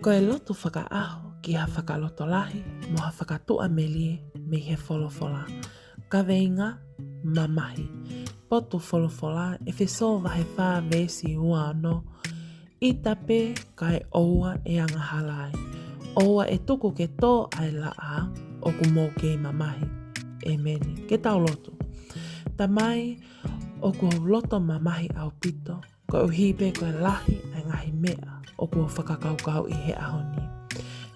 Ko e loto whakaaho ki ha whakaloto lahi mo ha whakatua melie me he wholofola. Ka veinga mamahi. Poto wholofola e wheso wahe wha vesi ua no. I tape kai oua e anga halai. Oua e tuku ke tō ai la a o ku mō kei mamahi. E meni. Ke tau loto. Ta mai o ku loto mamahi au pito. Ko uhipe koe lahi ai ngahi mea o ku whakakaukau i he ahoni.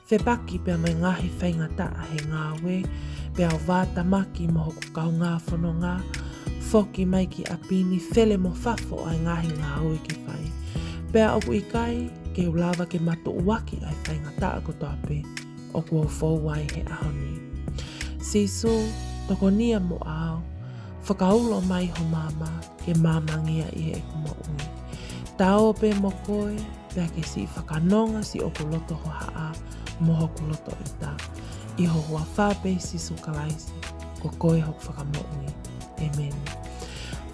Whepaki pia mai ngahi whainga taa he ngāwe, pia o vāta maki mo hoku kau ngā whono ngā, whoki mai ki apini, whele mo whafo ai ngahi ngā ue ki whai. Pia o ku ikai, ke ulawa ke matu uwaki ai whainga taa ko toape, o ku au whauwai he ahoni. Sisu, toko nia mo ao, whakaulo mai ho mama, ke mamangia i he kuma ui. Tao pe mo koe, pia ke si whakanonga si o ku loto ho haa, mo hoku loto i tā. I ho hua whāpe sisu kalaisi, ko koe hoku whakamoui. Amen.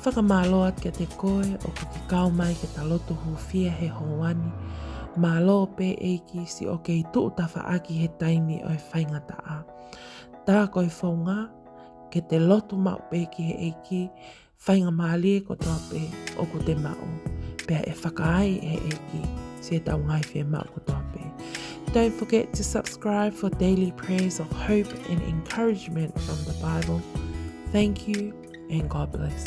Whakamāloat ke te koe, o ku ki kau mai ke ta loto hu fia he hoani, mālo pe eiki si o ke i tuu ta whaaki he taimi o e whainga taa. Tā koe whaunga, ke te loto mau pe ki he eiki, whainga mālie ko toa pe o ku te mau. Pea e whakaai he eiki, si e tau ngai whia mau ko toa pe. Don't forget to subscribe for daily prayers of hope and encouragement from the Bible. Thank you and God bless.